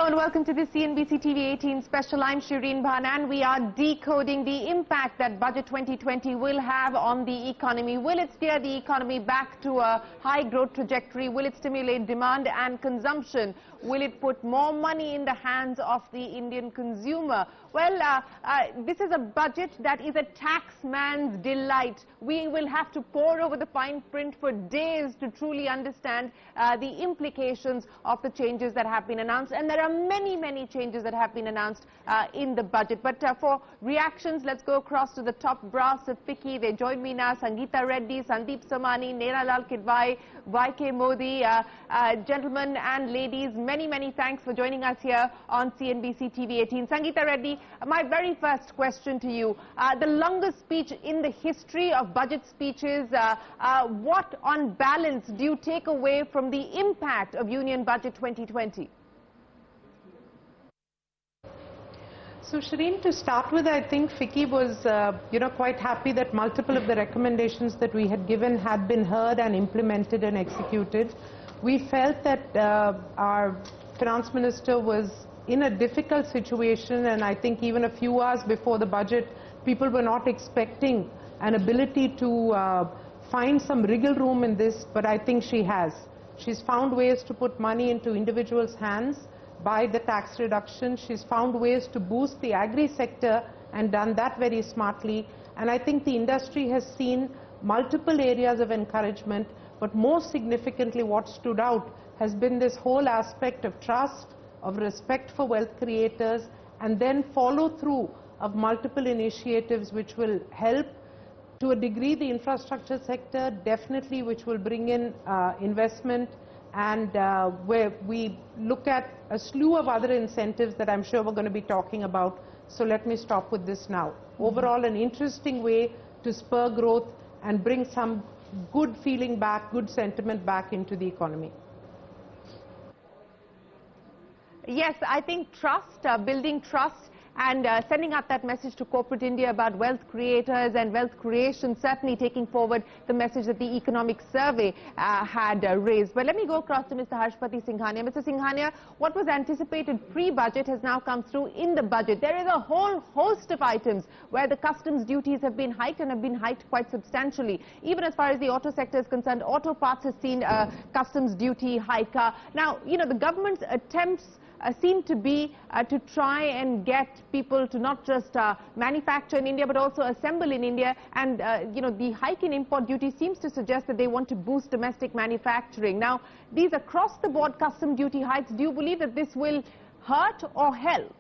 Hello and welcome to the CNBC-TV18 special. I'm Shereen Bhan and we are decoding the impact that Budget 2020 will have on the economy. Will it steer the economy back to a high growth trajectory? Will it stimulate demand and consumption? Will it put more money in the hands of the Indian consumer? Well, this is a budget that is a taxman's delight. We will have to pore over the fine print for days to truly understand the implications of the changes that have been announced. And there are many, many changes that have been announced in the budget. But for reactions, let's go across to the top brass of FICCI. They join me now: Sangeeta Reddy, Sandeep Samani, Neralal Kidwai, YK Modi. Gentlemen and ladies, many thanks for joining us here on CNBC TV18. Sangeeta Reddy, my very first question to you. The longest speech in the history of budget speeches. What, on balance, do you take away from the impact of Union Budget 2020? So Shereen, to start with, I think FICCI was, quite happy that multiple of the recommendations that we had given had been heard and implemented and executed. We felt that our Finance Minister was in a difficult situation, and I think even a few hours before the budget, people were not expecting an ability to find some wriggle room in this, but I think she has. She's found ways to put money into individuals' hands by the tax reduction. She's found ways to boost the agri sector and done that very smartly. And I think the industry has seen multiple areas of encouragement, but most significantly what stood out has been this whole aspect of trust, of respect for wealth creators, and then follow through of multiple initiatives which will help to a degree the infrastructure sector, definitely, which will bring in investment, and where we look at a slew of other incentives that I'm sure we're going to be talking about. So let me stop with this now. Overall, an interesting way to spur growth and bring some good feeling back, good sentiment back into the economy. Yes, I think trust, building trust, and sending out that message to corporate India about wealth creators and wealth creation, certainly taking forward the message that the economic survey had raised. But let me go across to Mr. Harshpati Singhania. Mr. Singhania, what was anticipated pre-budget has now come through in the budget. There is a whole host of items where the customs duties have been hiked and have been hiked quite substantially. Even as far as the auto sector is concerned, auto parts has seen a customs duty hike. Now, the government's attempts seem to be to try and get people to not just manufacture in India but also assemble in India, and the hike in import duty seems to suggest that they want to boost domestic manufacturing. Now, these across the board custom duty hikes, do you believe that this will hurt or help?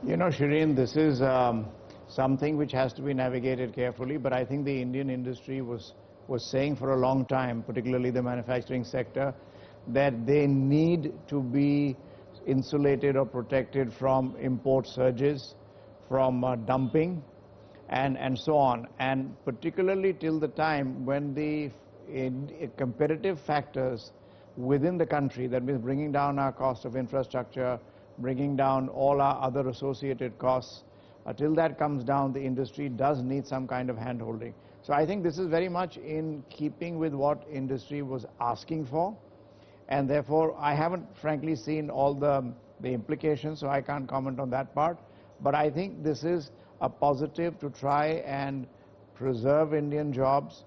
Shereen, this is something which has to be navigated carefully, but I think the Indian industry was saying for a long time, particularly the manufacturing sector, that they need to be insulated or protected from import surges, from dumping, and so on. And particularly till the time when the competitive factors within the country, that means bringing down our cost of infrastructure, bringing down all our other associated costs, till that comes down, the industry does need some kind of hand-holding. So I think this is very much in keeping with what industry was asking for. And therefore, I haven't frankly seen all the implications, so I can't comment on that part. But I think this is a positive to try and preserve Indian jobs,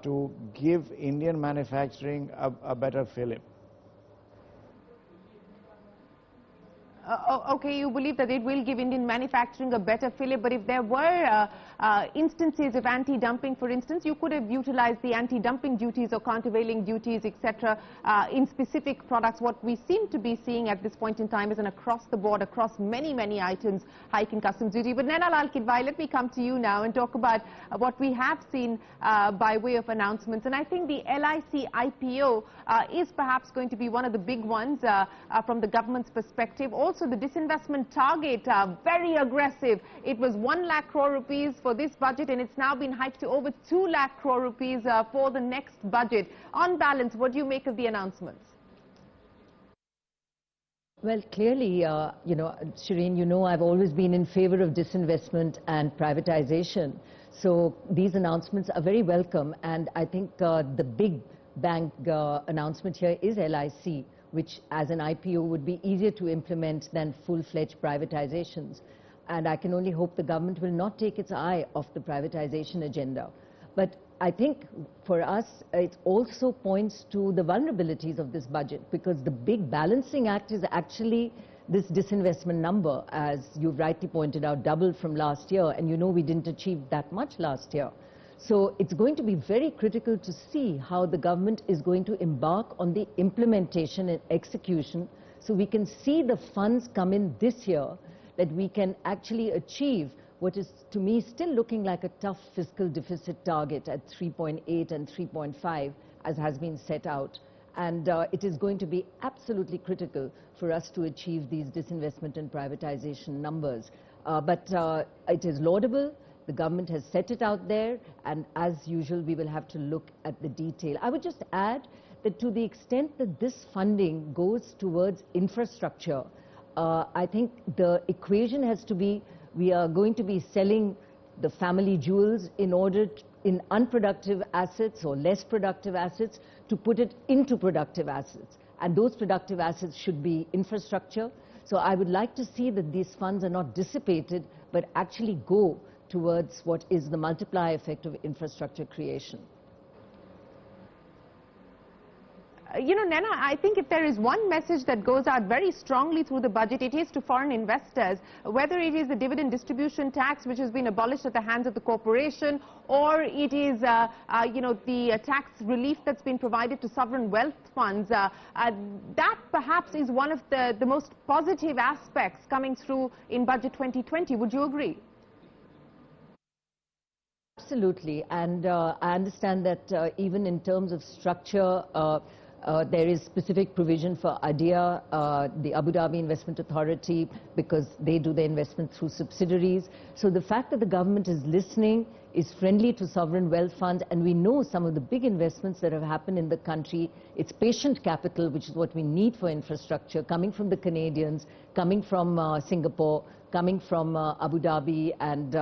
to give Indian manufacturing a better fillip. Okay, you believe that it will give Indian manufacturing a better fillip, but if there were instances of anti-dumping, for instance, you could have utilized the anti-dumping duties or countervailing duties, etc., in specific products. What we seem to be seeing at this point in time is an across-the-board, across many items, hike in customs duty. But Neralal Kidwai, let me come to you now and talk about what we have seen by way of announcements. And I think the LIC IPO is perhaps going to be one of the big ones from the government's perspective. Also, the disinvestment target, very aggressive. It was 1 lakh crore rupees for this budget, and it's now been hiked to over 2 lakh crore rupees for the next budget. On balance, what do you make of the announcements? Well, clearly, Shereen, I've always been in favor of disinvestment and privatization. So these announcements are very welcome, and I think the big bank announcement here is LIC, which as an IPO would be easier to implement than full-fledged privatizations. And I can only hope the government will not take its eye off the privatization agenda. But I think for us, it also points to the vulnerabilities of this budget, because the big balancing act is actually this disinvestment number, as you've rightly pointed out, doubled from last year, and you know we didn't achieve that much last year. So it's going to be very critical to see how the government is going to embark on the implementation and execution, so we can see the funds come in this year, that we can actually achieve what is, to me, still looking like a tough fiscal deficit target at 3.8 and 3.5, as has been set out. And it is going to be absolutely critical for us to achieve these disinvestment and privatization numbers. But it is laudable. The government has set it out there, and as usual, we will have to look at the detail. I would just add that to the extent that this funding goes towards infrastructure, I think the equation has to be, we are going to be selling the family jewels in order to, in unproductive assets or less productive assets, to put it into productive assets. And those productive assets should be infrastructure. So I would like to see that these funds are not dissipated, but actually go towards what is the multiplier effect of infrastructure creation. You know, Nana, I think if there is one message that goes out very strongly through the budget, it is to foreign investors, whether it is the dividend distribution tax, which has been abolished at the hands of the corporation, or it is, you know, the tax relief that's been provided to sovereign wealth funds. That perhaps is one of the most positive aspects coming through in Budget 2020. Would you agree? Absolutely. And I understand that even in terms of structure, there is specific provision for ADIA, the Abu Dhabi Investment Authority, because they do their investment through subsidiaries. So the fact that the government is listening, is friendly to sovereign wealth funds, and we know some of the big investments that have happened in the country. It's patient capital, which is what we need for infrastructure, coming from the Canadians, coming from Singapore, coming from Abu Dhabi and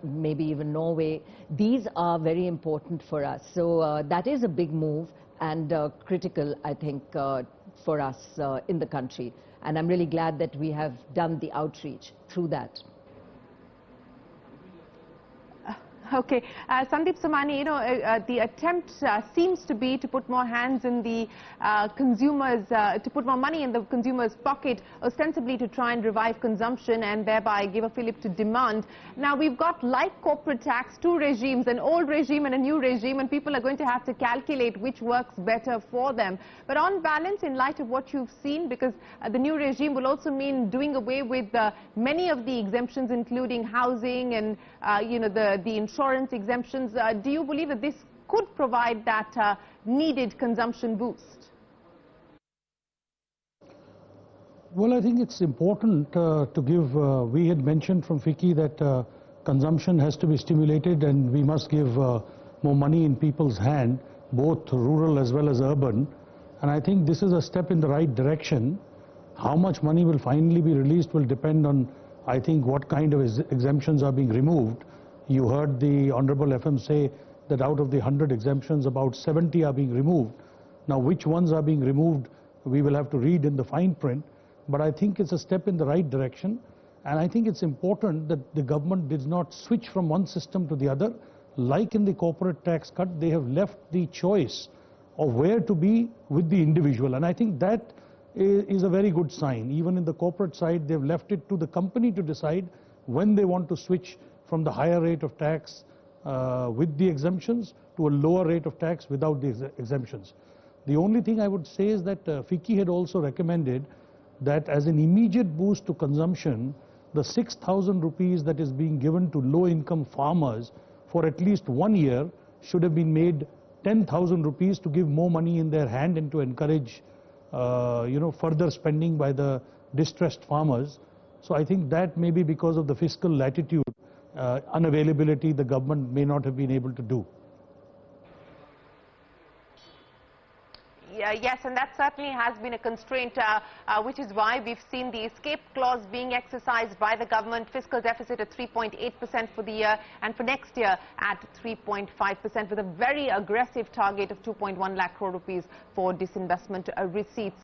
maybe even Norway. These are very important for us. So that is a big move and critical, I think, for us in the country. And I'm really glad that we have done the outreach through that. Okay, Sandeep Somani, you know, the attempt seems to be to put more hands in the consumers, to put more money in the consumer's pocket, ostensibly to try and revive consumption and thereby give a fillip to demand. Now, we've got, like corporate tax, two regimes, an old regime and a new regime, and people are going to have to calculate which works better for them. But on balance, in light of what you've seen, because the new regime will also mean doing away with many of the exemptions, including housing and, you know, the insurance exemptions, do you believe that this could provide that needed consumption boost? Well, I think it's important to give, we had mentioned from FICCI that consumption has to be stimulated and we must give more money in people's hand, both rural as well as urban. And I think this is a step in the right direction. How much money will finally be released will depend on, I think, what kind of exemptions are being removed. You heard the Honorable FM say that out of the 100 exemptions, about 70 are being removed. Now, which ones are being removed, we will have to read in the fine print. But I think it's a step in the right direction. And I think it's important that the government did not switch from one system to the other. Like in the corporate tax cut, they have left the choice of where to be with the individual. And I think that is a very good sign. Even in the corporate side, they've left it to the company to decide when they want to switch from the higher rate of tax with the exemptions to a lower rate of tax without the exemptions. The only thing I would say is that FICCI had also recommended that as an immediate boost to consumption, the 6,000 rupees that is being given to low-income farmers for at least 1 year should have been made 10,000 rupees to give more money in their hand and to encourage you know, further spending by the distressed farmers. So I think that maybe because of the fiscal latitude, unavailability, the government may not have been able to do. Yes, and that certainly has been a constraint, which is why we've seen the escape clause being exercised by the government. Fiscal deficit at 3.8% for the year, and for next year at 3.5%, with a very aggressive target of 2.1 lakh crore rupees for disinvestment receipts.